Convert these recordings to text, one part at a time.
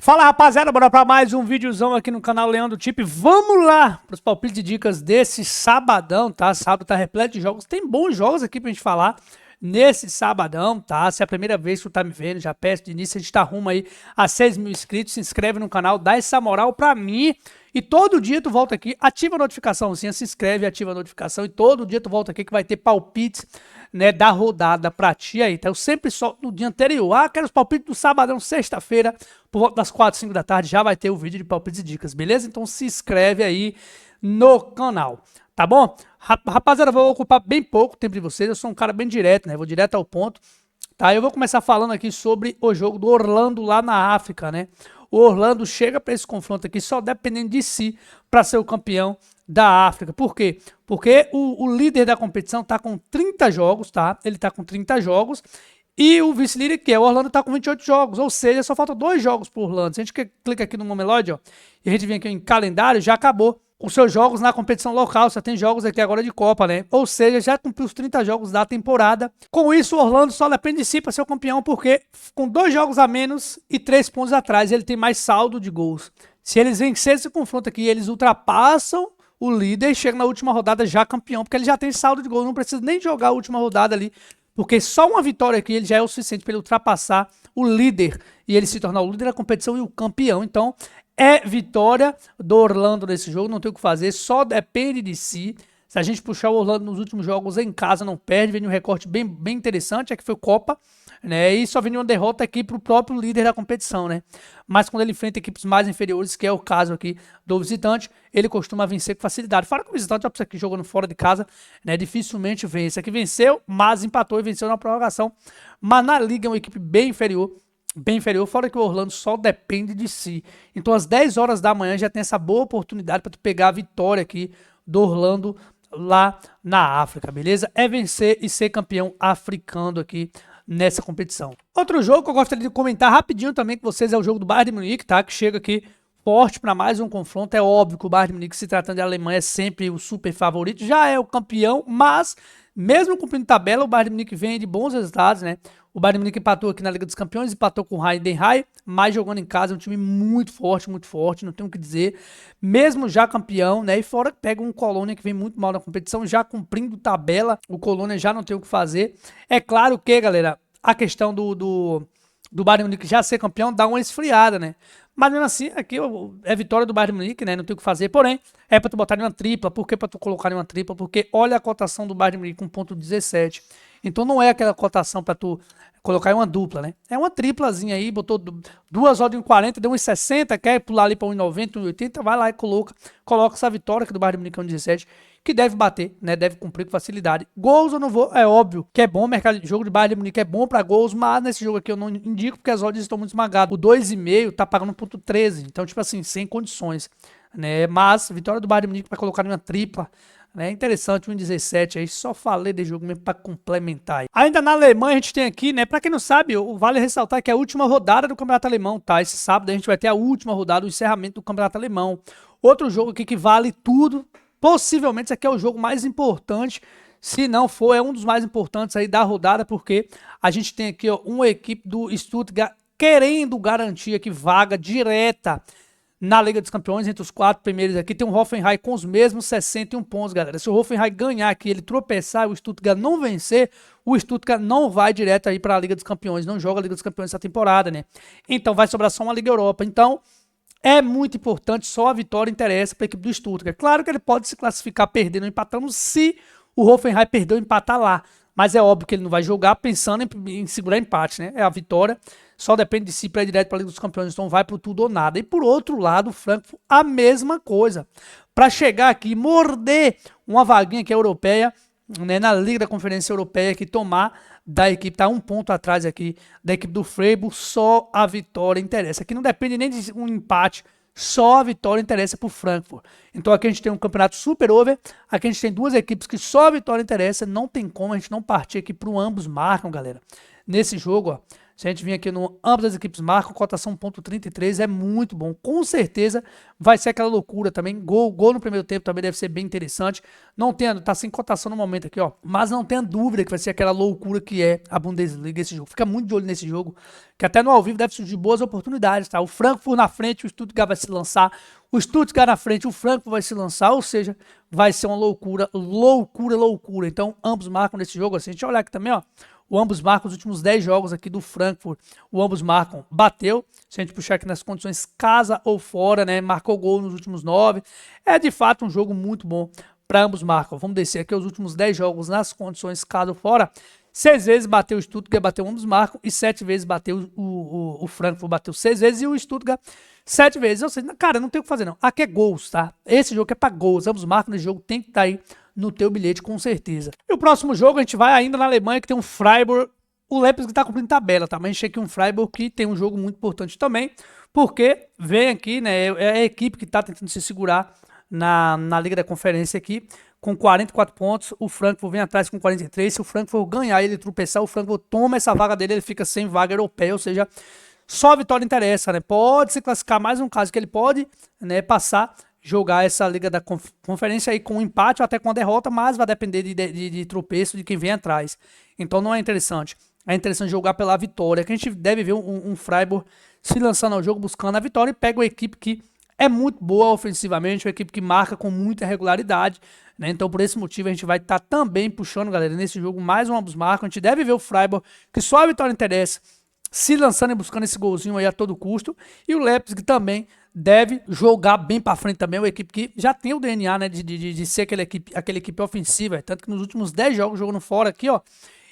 Fala rapaziada, bora pra mais um videozão aqui no canal Leão do Tip. Vamos lá pros palpites e dicas desse sabadão, tá? Sábado tá repleto de jogos, tem bons jogos aqui pra gente falar nesse sabadão, tá? Se é a primeira vez que tu tá me vendo, já peço de início, a gente tá rumo aí a 6 mil inscritos, se inscreve no canal, dá essa moral pra mim. E todo dia tu volta aqui, ativa a notificaçãozinha, se inscreve, ativa a notificação e todo dia tu volta aqui que vai ter palpites, né, da rodada pra ti aí, tá? Eu sempre solto no dia anterior, quero os palpites do sabadão, sexta-feira, por volta das 4, 5 da tarde, já vai ter o vídeo de palpites e dicas, beleza? Então se inscreve aí no canal, tá bom? Rapaziada, eu vou ocupar bem pouco tempo de vocês, eu sou um cara bem direto, né? Vou direto ao ponto, tá? Eu vou começar falando aqui sobre o jogo do Orlando lá na África, né? O Orlando chega para esse confronto aqui só dependendo de si para ser o campeão da África. Por quê? Porque o líder da competição tá com 30 jogos, tá? Ele tá com 30 jogos e o vice-líder, que é o Orlando, tá com 28 jogos. Ou seja, só falta 2 jogos pro Orlando. Se a gente clica aqui no Mamelodi, ó, e a gente vem aqui em calendário, já acabou os seus jogos na competição local, só tem jogos aqui agora de Copa, né? Ou seja, já cumpriu os 30 jogos da temporada. Com isso, o Orlando só depende de si para ser o campeão, porque com 2 jogos a menos e 3 pontos atrás, ele tem mais saldo de gols. Se eles vencerem esse confronto aqui, eles ultrapassam o líder e chegam na última rodada já campeão, porque ele já tem saldo de gols, não precisa nem jogar a última rodada ali, porque só uma vitória aqui ele já é o suficiente para ele ultrapassar o líder e ele se tornar o líder da competição e o campeão. Então, é vitória do Orlando nesse jogo, não tem o que fazer, só depende de si. Se a gente puxar o Orlando nos últimos jogos em casa, não perde, vem um recorte bem interessante, é que foi Copa, né? E só vem uma derrota aqui para o próprio líder da competição, né? Mas quando ele enfrenta equipes mais inferiores, que é o caso aqui do visitante, ele costuma vencer com facilidade. Fora que o visitante, ó, aqui jogando fora de casa, né? Dificilmente vence. Aqui venceu, mas empatou e venceu na prorrogação. Mas na liga é uma equipe bem inferior, fora que o Orlando só depende de si. Então às 10 horas da manhã já tem essa boa oportunidade para tu pegar a vitória aqui do Orlando lá na África, beleza? É vencer e ser campeão africano aqui nessa competição. Outro jogo que eu gostaria de comentar rapidinho também com vocês é o jogo do Bayern de Munique, tá? Que chega aqui forte para mais um confronto. É óbvio que o Bayern de Munique, se tratando de Alemanha, é sempre o super favorito, já é o campeão, mas mesmo cumprindo tabela, o Bayern de Munique vem de bons resultados, né? O Bayern de Munique empatou aqui na Liga dos Campeões, empatou com o Heidenheim, mas jogando em casa é um time muito forte, não tenho o que dizer. Mesmo já campeão, né? E fora que pega um Colônia que vem muito mal na competição, já cumprindo tabela, o Colônia já não tem o que fazer. É claro que, galera, a questão do Bayern de Munique já ser campeão dá uma esfriada, né? Mas mesmo assim, aqui é vitória do Bayern de Munique, né? Não tem o que fazer. Porém, é pra tu botar em uma tripla. Por que pra tu colocar em uma tripla? Porque olha a cotação do Bayern de Munique com 1,17. Então não é aquela cotação pra tu colocar em uma dupla, né? É uma triplazinha aí, botou 2 odds em 40, deu 1,60, quer pular ali pra 1,90, 1,80, vai lá e coloca essa vitória aqui do Bayern de Munique 1,17, que deve bater, né? Deve cumprir com facilidade. Gols eu não vou, é óbvio que é bom, o mercado de jogo de Bayern de Munique é bom pra gols, mas nesse jogo aqui eu não indico porque as odds estão muito esmagadas. O 2,5 tá pagando 1,13, então tipo assim, sem condições, né? Mas vitória do Bayern de Munique pra colocar em uma tripla, é interessante, 1,17 aí, só falei de jogo mesmo para complementar aí. Ainda na Alemanha a gente tem aqui, né, para quem não sabe, vale ressaltar que é a última rodada do Campeonato Alemão, tá? Esse sábado a gente vai ter a última rodada, o encerramento do Campeonato Alemão. Outro jogo aqui que vale tudo, possivelmente esse aqui é o jogo mais importante, se não for, é um dos mais importantes aí da rodada, porque a gente tem aqui, ó, uma equipe do Stuttgart querendo garantir aqui vaga direta na Liga dos Campeões, entre os 4 primeiros aqui, tem o Hoffenheim com os mesmos 61 pontos, galera. Se o Hoffenheim ganhar aqui, ele tropeçar e o Stuttgart não vencer, o Stuttgart não vai direto aí para a Liga dos Campeões, não joga a Liga dos Campeões essa temporada, né? Então vai sobrar só uma Liga Europa. Então é muito importante, só a vitória interessa para a equipe do Stuttgart. Claro que ele pode se classificar perdendo ou empatando se o Hoffenheim perder ou empatar lá. Mas é óbvio que ele não vai jogar pensando em segurar empate, né? É a vitória, só depende de si para ir direto para a Liga dos Campeões, então vai pro tudo ou nada. E por outro lado, o Frankfurt, a mesma coisa. Para chegar aqui e morder uma vaguinha que é europeia, né, na Liga da Conferência Europeia, que tomar da equipe, tá 1 ponto atrás aqui da equipe do Freiburg, só a vitória interessa. Aqui não depende nem de um empate, só a vitória interessa para o Frankfurt. Então aqui a gente tem um campeonato super over, aqui a gente tem 2 equipes que só a vitória interessa, não tem como a gente não partir aqui para ambos marcam, galera. Nesse jogo, ó, Se a gente vir aqui no ambas as equipes marcam, cotação 1.33 é muito bom. Com certeza vai ser aquela loucura também. Gol no primeiro tempo também deve ser bem interessante. Não tendo, tá sem cotação no momento aqui, ó. Mas não tenha dúvida que vai ser aquela loucura que é a Bundesliga esse jogo. Fica muito de olho nesse jogo, que até no ao vivo deve surgir boas oportunidades, tá? O Frankfurt na frente, o Stuttgart vai se lançar. O Stuttgart na frente, o Frankfurt vai se lançar. Ou seja, vai ser uma loucura, loucura. Então, ambos marcam nesse jogo. Assim, a gente olhar aqui também, ó. O ambos marcam os últimos 10 jogos aqui do Frankfurt. O ambos marcam, bateu. Se a gente puxar aqui nas condições casa ou fora, né? Marcou gol nos últimos 9. É de fato um jogo muito bom para ambos marcam. Vamos descer aqui os últimos 10 jogos nas condições casa ou fora. 6 vezes bateu o Stuttgart, bateu ambos marcam. E 7 vezes bateu o Frankfurt, bateu 6 vezes. E o Stuttgart 7 vezes. Ou seja, cara, não tem o que fazer não. Aqui é gols, tá? Esse jogo é para gols. Ambos marcam nesse jogo, tem que estar aí no teu bilhete, com certeza. E o próximo jogo, a gente vai ainda na Alemanha, que tem um Freiburg. O Leipzig tá cumprindo tabela, tá? Mas a gente tem aqui um Freiburg que tem um jogo muito importante também, porque vem aqui, né, é a equipe que tá tentando se segurar na Liga da Conferência aqui, com 44 pontos, o Frankfurt vem atrás com 43, se o Frankfurt ganhar, ele tropeçar, o Frankfurt toma essa vaga dele, ele fica sem vaga europeia, ou seja, só a vitória interessa, né? Pode se classificar, mais um caso que ele pode, né, passar, jogar essa Liga da Conferência aí com um empate ou até com uma derrota, mas vai depender de tropeço de quem vem atrás. Então não é interessante. É interessante jogar pela vitória, que a gente deve ver um Freiburg se lançando ao jogo, buscando a vitória, e pega uma equipe que é muito boa ofensivamente, uma equipe que marca com muita regularidade, né? Então por esse motivo a gente vai estar também puxando, galera, nesse jogo mais um ambos marcam. A gente deve ver o Freiburg, que só a vitória interessa, se lançando e buscando esse golzinho aí a todo custo, e o Leipzig também deve jogar bem para frente também, uma equipe que já tem o DNA, né, de ser aquela equipe ofensiva, tanto que nos últimos 10 jogos jogando fora aqui, ó,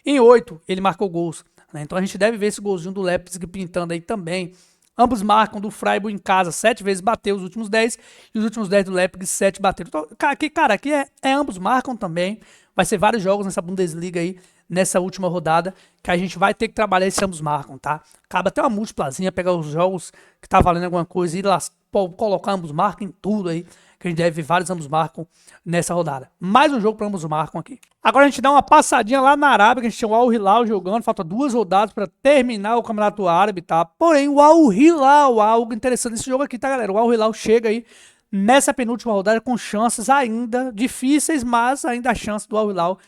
em 8 ele marcou gols, né? Então a gente deve ver esse golzinho do Leipzig pintando aí também. Ambos marcam, do Freiburg em casa 7 vezes bateu os últimos 10, e os últimos 10 do Leipzig 7 bateram. Então, aqui é ambos marcam também, vai ser vários jogos nessa Bundesliga aí, nessa última rodada, que a gente vai ter que trabalhar esse ambos marcam, tá? Acaba até uma múltiplazinha, pegar os jogos que tá valendo alguma coisa e colocar ambos marcam em tudo aí, que a gente deve ver vários ambos marcam nessa rodada. Mais um jogo para ambos marcam aqui. Agora a gente dá uma passadinha lá na Arábia, que a gente tem o Al Hilal jogando, falta 2 rodadas para terminar o Campeonato Árabe, tá? Porém, o Al Hilal, algo interessante nesse jogo aqui, tá, galera? O Al Hilal chega aí nessa penúltima rodada com chances ainda difíceis, mas ainda a chance do Al Hilal,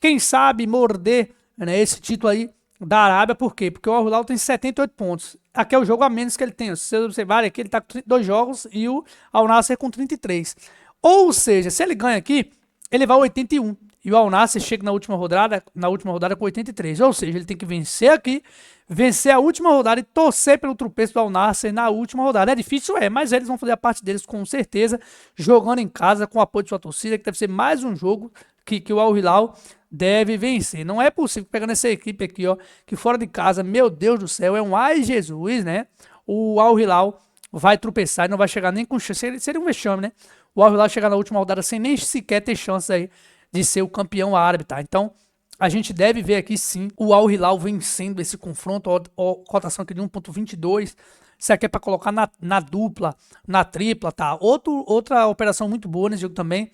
quem sabe, morder, né, esse título aí da Arábia. Por quê? Porque o Al Hilal tem 78 pontos. Aqui é o jogo a menos que ele tem. Se você observar aqui, ele tá com 32 jogos e o Al Nassr com 33. Ou seja, se ele ganha aqui, ele vai a 81. E o Al Nassr chega na última rodada com 83. Ou seja, ele tem que vencer aqui, vencer a última rodada e torcer pelo tropeço do Al Nassr na última rodada. É difícil, mas eles vão fazer a parte deles com certeza, jogando em casa com o apoio de sua torcida, que deve ser mais um jogo que o Al Hilal deve vencer. Não é possível, pegando essa equipe aqui, ó, que fora de casa, meu Deus do céu, é um ai Jesus, né? O Al Hilal vai tropeçar e não vai chegar nem com chance. Seria um vexame, né? O Al Hilal chegar na última rodada sem nem sequer ter chance aí de ser o campeão árabe, tá? Então, a gente deve ver aqui sim o Al Hilal vencendo esse confronto, ó, cotação aqui de 1.22. Isso aqui é para colocar na dupla, na tripla, tá? Outra operação muito boa nesse jogo também,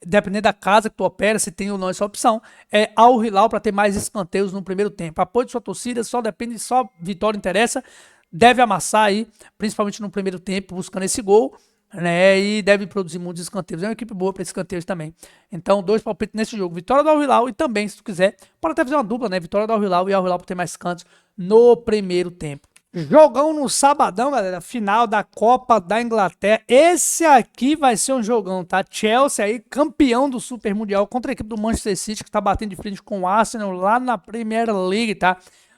dependendo da casa que tu opera, se tem ou não essa opção, é Al Hilal para ter mais escanteios no primeiro tempo. Apoio de sua torcida, só depende, só vitória interessa. Deve amassar aí, principalmente no primeiro tempo, buscando esse gol, né? E deve produzir muitos escanteios. É uma equipe boa para escanteios também. Então, 2 palpites nesse jogo: vitória do Al Hilal, e também, se tu quiser, pode até fazer uma dupla, né? Vitória do Al Hilal e Al Hilal para ter mais cantos no primeiro tempo. Jogão no sabadão, galera, final da Copa da Inglaterra. Esse aqui vai ser um jogão, tá? Chelsea aí, campeão do Super Mundial, contra a equipe do Manchester City, que tá batendo de frente com o Arsenal lá na Premier League, tá?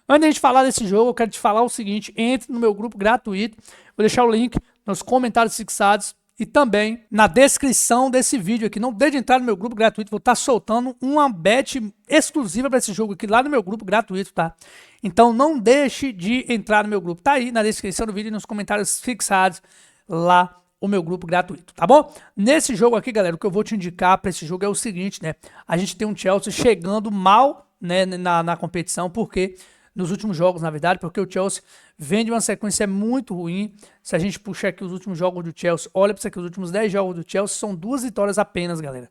Antes de a gente falar desse jogo, eu quero te falar o seguinte: entre no meu grupo gratuito, vou deixar o link nos comentários fixados e também na descrição desse vídeo aqui. Não deixe de entrar no meu grupo gratuito, vou estar soltando uma bet exclusiva para esse jogo aqui lá no meu grupo gratuito, tá? Então não deixe de entrar no meu grupo. Tá aí na descrição do vídeo e nos comentários fixados lá o meu grupo gratuito, tá bom? Nesse jogo aqui, galera, o que eu vou te indicar para esse jogo é o seguinte, né? A gente tem um Chelsea chegando mal, né, na competição, porque nos últimos jogos, na verdade, porque o Chelsea vem de uma sequência muito ruim. Se a gente puxar aqui os últimos jogos do Chelsea, olha para isso aqui, os últimos 10 jogos do Chelsea são 2 vitórias apenas, galera.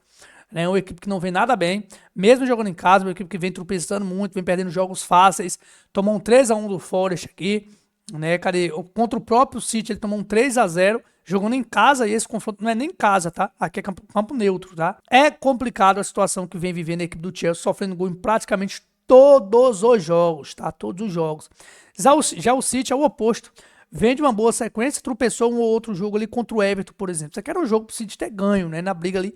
né? Uma equipe que não vem nada bem, mesmo jogando em casa, uma equipe que vem tropeçando muito, vem perdendo jogos fáceis, tomou um 3-1 do Forest aqui, né? Cadê? Contra o próprio City ele tomou um 3-0, jogando em casa, e esse confronto não é nem em casa, tá? Aqui é campo neutro, tá? É complicado a situação que vem vivendo a equipe do Chelsea, sofrendo gol em praticamente todos os jogos, tá? Todos os jogos. Já o City é o oposto. Vem de uma boa sequência, tropeçou um ou outro jogo ali contra o Everton, por exemplo. Isso aqui era um jogo pro City ter ganho, né? Na briga ali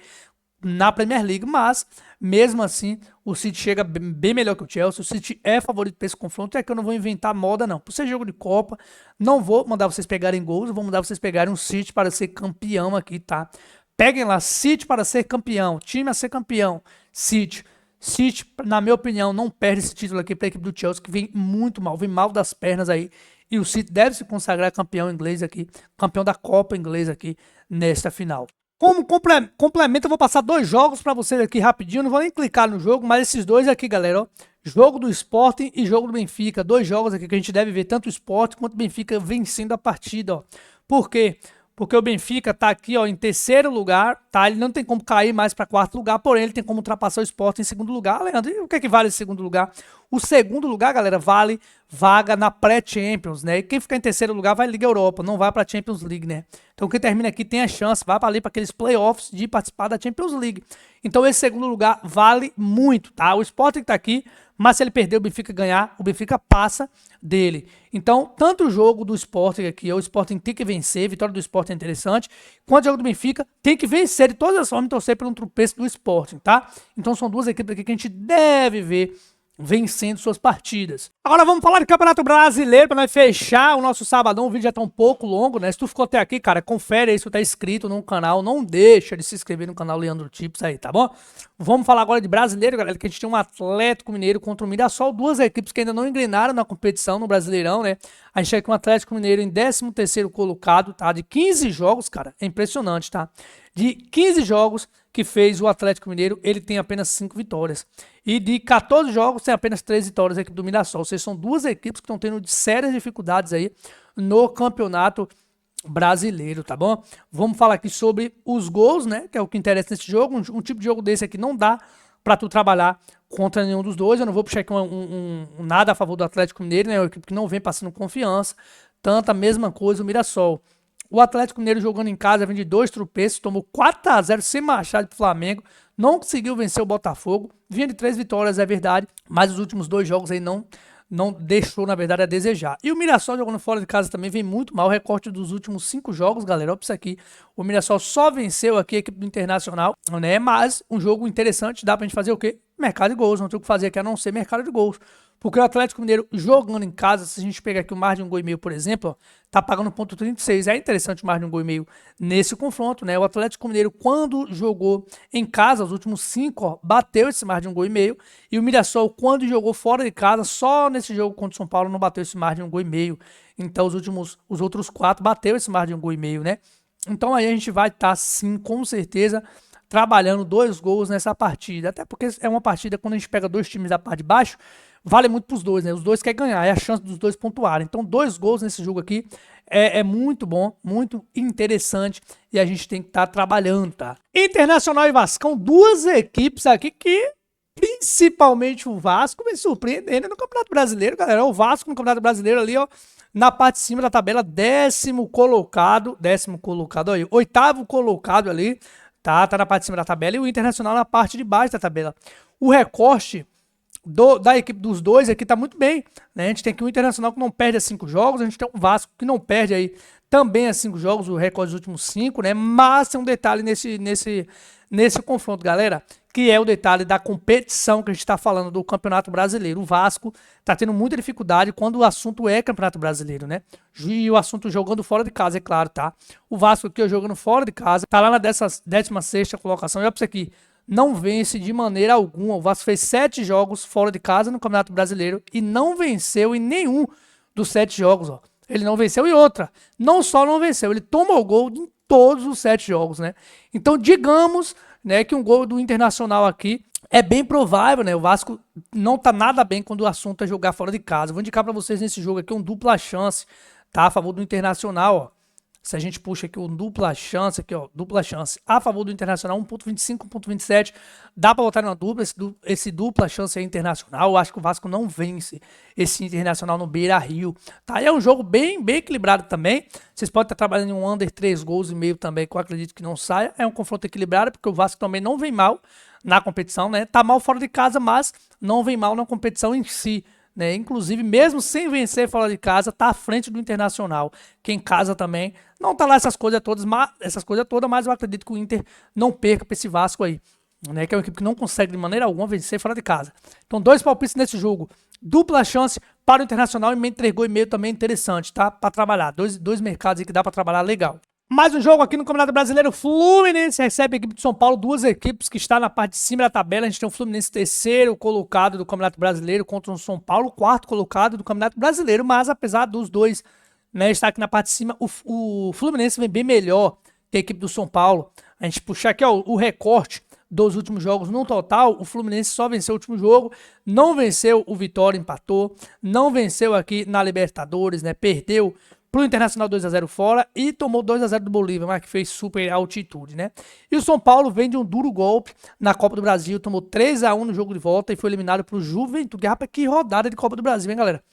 na Premier League, mas mesmo assim o City chega bem melhor que o Chelsea. O City é favorito para esse confronto. É que eu não vou inventar moda, não. Por ser jogo de Copa, não vou mandar vocês pegarem gols, eu vou mandar vocês pegarem um City para ser campeão aqui, tá? Peguem lá, City para ser campeão, time a ser campeão, City. City, na minha opinião, não perde esse título aqui para a equipe do Chelsea, que vem muito mal, vem mal das pernas aí. E o City deve se consagrar campeão inglês aqui, campeão da Copa inglesa aqui nesta final. Como complemento, eu vou passar 2 jogos para vocês aqui rapidinho. Não vou nem clicar no jogo, mas esses dois aqui, galera, ó. Jogo do Sporting e jogo do Benfica. 2 jogos aqui que a gente deve ver tanto o Sporting quanto o Benfica vencendo a partida, ó. Por quê? Porque o Benfica tá aqui, ó, em terceiro lugar, tá? Ele não tem como cair mais para quarto lugar, porém ele tem como ultrapassar o Sport em segundo lugar. Leandro, e o que é que vale esse segundo lugar? O segundo lugar, galera, vale vaga na pré-Champions, né? E quem ficar em terceiro lugar vai Liga Europa, não vai para a Champions League, né? Então quem termina aqui tem a chance, vai para ali para aqueles playoffs de participar da Champions League. Então esse segundo lugar vale muito, tá? O Sporting tá aqui, mas se ele perder, o Benfica ganhar, o Benfica passa dele. Então, tanto o jogo do Sporting aqui, o Sporting tem que vencer, a vitória do Sporting é interessante, quanto o jogo do Benfica tem que vencer de todas as formas e torcer por um tropeço do Sporting, tá? Então são 2 equipes aqui que a gente deve ver vencendo suas partidas. Agora vamos falar de Campeonato Brasileiro para nós fechar o nosso sabadão. O vídeo já tá um pouco longo, né? Se tu ficou até aqui, cara, confere aí se tu tá inscrito no canal. Não deixa de se inscrever no canal Leandro Tips aí, tá bom? Vamos falar agora de Brasileiro, galera, que a gente tem um Atlético Mineiro contra o Mirassol. 2 equipes que ainda não engrenaram na competição no Brasileirão, né? A gente tem aqui um Atlético Mineiro em 13º colocado, tá? De 15 jogos, cara, é impressionante, tá? De 15 jogos que fez o Atlético Mineiro, ele tem apenas 5 vitórias. E de 14 jogos, tem apenas 3 vitórias a equipe do Mirassol. Ou seja, são 2 equipes que estão tendo sérias dificuldades aí no Campeonato Brasileiro, tá bom? Vamos falar aqui sobre os gols, né? Que é o que interessa nesse jogo. Um tipo de jogo desse aqui não dá pra tu trabalhar contra nenhum dos dois. Eu não vou puxar aqui nada a favor do Atlético Mineiro, né? É uma equipe que não vem passando confiança. Tanto a mesma coisa o Mirassol. O Atlético Mineiro jogando em casa vem de 2 tropeços, tomou 4-0 sem Machado pro Flamengo, não conseguiu vencer o Botafogo, vinha de 3 vitórias, é verdade, mas os últimos 2 jogos aí não deixou, na verdade, a desejar. E o Mirassol jogando fora de casa também vem muito mal, o recorte dos últimos 5 jogos, galera, olha isso aqui, o Mirassol só venceu aqui a equipe do Internacional, né, mas um jogo interessante, dá pra gente fazer o quê? Mercado de gols, não tem o que fazer aqui a não ser mercado de gols. Porque o Atlético Mineiro jogando em casa, se a gente pegar aqui o margem de 1,5 gol, por exemplo, ó, tá pagando 1,36. É interessante o margem de 1,5 gol nesse confronto, né? O Atlético Mineiro, quando jogou em casa, os últimos 5, ó, bateu esse margem de 1,5 gol. E o Mirassol, quando jogou fora de casa, só nesse jogo contra o São Paulo não bateu esse margem de 1,5 gol. Então os outros 4 bateu esse margem de 1,5 gol, né? Então aí a gente vai estar, sim, com certeza, trabalhando 2 gols nessa partida. Até porque é uma partida, quando a gente pega 2 times da parte de baixo, vale muito para os dois, né? Os dois querem ganhar, é a chance dos dois pontuarem. Então, 2 gols nesse jogo aqui é muito bom, muito interessante e a gente tem que estar trabalhando, tá? Internacional e Vascão, 2 equipes aqui que, principalmente o Vasco, vem surpreendendo no Campeonato Brasileiro, galera. O Vasco no Campeonato Brasileiro ali, ó, na parte de cima da tabela, 10º colocado, aí, 8º colocado ali, tá na parte de cima da tabela, e o Internacional na parte de baixo da tabela. O recorte da equipe dos dois aqui tá muito bem, né? A gente tem aqui o Internacional que não perde a 5 jogos, a gente tem o Vasco que não perde aí também a 5 jogos, o recorde dos últimos 5, né? Mas tem um detalhe nesse confronto, galera, que é o detalhe da competição que a gente tá falando do Campeonato Brasileiro. O Vasco tá tendo muita dificuldade quando o assunto é Campeonato Brasileiro, né? E o assunto jogando fora de casa, é claro, tá? O Vasco aqui, jogando fora de casa, tá lá na 16ª colocação, e olha pra isso aqui, não vence de maneira alguma. O Vasco fez 7 jogos fora de casa no Campeonato Brasileiro e não venceu em nenhum dos 7 jogos, ó. Ele não venceu em outra. Não só não venceu, ele tomou gol em todos os 7 jogos, né? Então, digamos, né, que um gol do Internacional aqui é bem provável, né? O Vasco não tá nada bem quando o assunto é jogar fora de casa. Vou indicar para vocês nesse jogo aqui um dupla chance, tá? A favor do Internacional, ó. Se a gente puxa aqui o dupla chance, aqui ó, dupla chance a favor do Internacional, 1.25, 1.27, dá para botar na dupla, esse dupla chance aí internacional. Eu acho que o Vasco não vence esse Internacional no Beira-Rio, tá? E é um jogo bem equilibrado também. Vocês podem estar trabalhando em um under 3 gols e meio também, que eu acredito que não saia. É um confronto equilibrado, porque o Vasco também não vem mal na competição, né? Tá mal fora de casa, mas não vem mal na competição em si, né? Inclusive, mesmo sem vencer fora de casa, tá à frente do Internacional, que em casa também não tá lá essas coisas todas, mas eu acredito que o Inter não perca para esse Vasco aí, né? Que é uma equipe que não consegue de maneira alguma vencer fora de casa. Então, 2 palpites nesse jogo, dupla chance para o Internacional e meio 3 gols e meio também interessante, tá? Para trabalhar, dois mercados aí que dá para trabalhar legal. Mais um jogo aqui no Campeonato Brasileiro. Fluminense recebe a equipe de São Paulo, 2 equipes que estão na parte de cima da tabela. A gente tem o Fluminense terceiro colocado do Campeonato Brasileiro contra o São Paulo, quarto colocado do Campeonato Brasileiro. Mas apesar dos dois, né, estar aqui na parte de cima, o Fluminense vem bem melhor que a equipe do São Paulo. A gente puxar aqui ó, o recorte dos últimos jogos no total, o Fluminense só venceu o último jogo, não venceu o Vitória, empatou, não venceu aqui na Libertadores, né, perdeu pro Internacional 2-0 fora e tomou 2-0 do Bolívia, mas que fez super altitude, né? E o São Paulo vem de um duro golpe na Copa do Brasil, tomou 3-1 no jogo de volta e foi eliminado pro Juventude. Rapaz, que rodada de Copa do Brasil, hein, galera?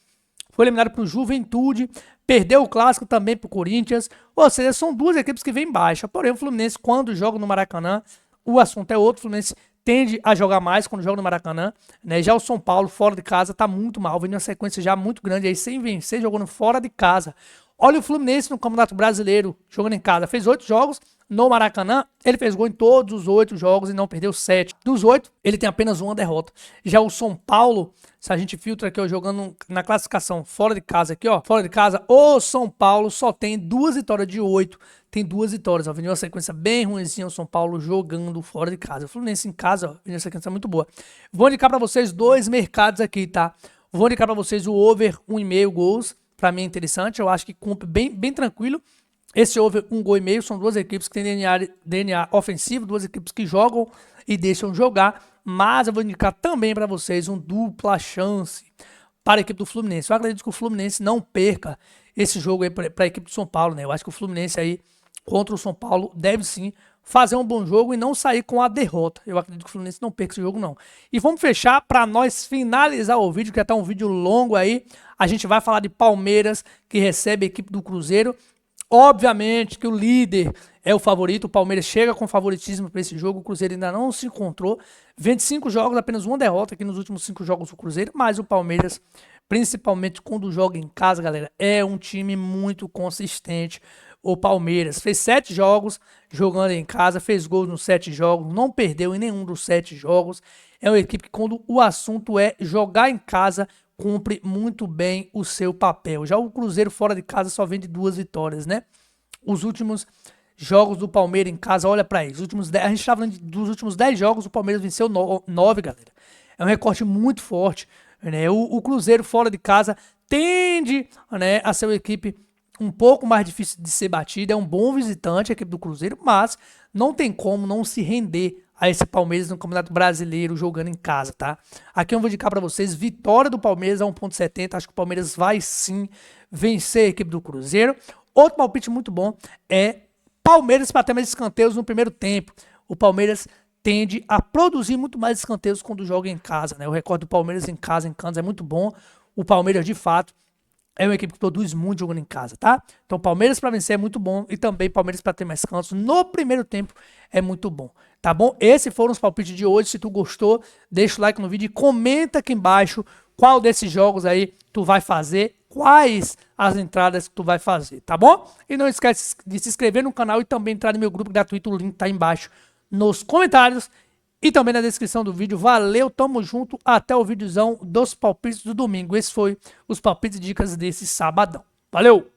Foi eliminado pro Juventude, perdeu o Clássico também pro Corinthians, ou seja, são 2 equipes que vêm baixa. Porém, o Fluminense, quando joga no Maracanã, o assunto é outro, o Fluminense tende a jogar mais quando joga no Maracanã, né? Já o São Paulo, fora de casa, tá muito mal, vem uma sequência já muito grande aí, sem vencer, jogando fora de casa. Olha o Fluminense no Campeonato Brasileiro, jogando em casa. Fez 8 jogos no Maracanã. Ele fez gol em todos os 8 jogos e não perdeu 7. Dos 8, ele tem apenas uma derrota. Já o São Paulo, se a gente filtra aqui, ó, jogando na classificação fora de casa aqui, ó. Fora de casa, o São Paulo só tem 2 vitórias de 8. Tem 2 vitórias, ó. Vendeu uma sequência bem ruimzinha o São Paulo jogando fora de casa. O Fluminense em casa, ó, vendeu uma sequência muito boa. Vou indicar pra vocês 2 mercados aqui, tá? Vou indicar pra vocês o over 1,5 gols. Pra mim é interessante, eu acho que cumpre bem tranquilo. Esse over 1 gol e meio, são 2 equipes que têm DNA ofensivo, 2 equipes que jogam e deixam jogar, mas eu vou indicar também para vocês um dupla chance para a equipe do Fluminense. Eu acredito que o Fluminense não perca esse jogo aí para a equipe do São Paulo, né? Eu acho que o Fluminense aí contra o São Paulo deve sim fazer um bom jogo e não sair com a derrota. Eu acredito que o Fluminense não perca esse jogo, não. E vamos fechar para nós finalizar o vídeo, que é um vídeo longo aí. A gente vai falar de Palmeiras, que recebe a equipe do Cruzeiro. Obviamente que o líder é o favorito, o Palmeiras chega com favoritismo para esse jogo, o Cruzeiro ainda não se encontrou. 25 jogos, apenas uma derrota aqui nos últimos 5 jogos do Cruzeiro, mas o Palmeiras, principalmente quando joga em casa, galera, é um time muito consistente. O Palmeiras fez 7 jogos jogando em casa, fez gols nos 7 jogos, não perdeu em nenhum dos 7 jogos. É uma equipe que, quando o assunto é jogar em casa, cumpre muito bem o seu papel. Já o Cruzeiro fora de casa só vem de 2 vitórias, né? Os últimos jogos do Palmeiras em casa, olha pra eles, a gente tá falando dos últimos 10 jogos, o Palmeiras venceu 9, galera. É um recorte muito forte, né? O Cruzeiro fora de casa tende, né, a ser uma equipe um pouco mais difícil de ser batida, é um bom visitante a equipe do Cruzeiro, mas não tem como não se render a esse Palmeiras no Campeonato Brasileiro jogando em casa, tá? Aqui eu vou indicar para vocês, vitória do Palmeiras a 1.70, acho que o Palmeiras vai sim vencer a equipe do Cruzeiro. Outro palpite muito bom é Palmeiras para ter mais escanteios no primeiro tempo. O Palmeiras tende a produzir muito mais escanteios quando joga em casa, né? O recorde do Palmeiras em casa, em Kansas, é muito bom. O Palmeiras, de fato, é uma equipe que produz muito jogando em casa, tá? Então, Palmeiras para vencer é muito bom e também Palmeiras para ter mais cantos no primeiro tempo é muito bom, tá bom? Esses foram os palpites de hoje. Se tu gostou, deixa o like no vídeo e comenta aqui embaixo qual desses jogos aí tu vai fazer, quais as entradas que tu vai fazer, tá bom? E não esquece de se inscrever no canal e também entrar no meu grupo gratuito, o link tá aí embaixo nos comentários e também na descrição do vídeo. Valeu, tamo junto, até o videozão dos palpites do domingo. Esse foi os palpites e dicas desse sabadão. Valeu!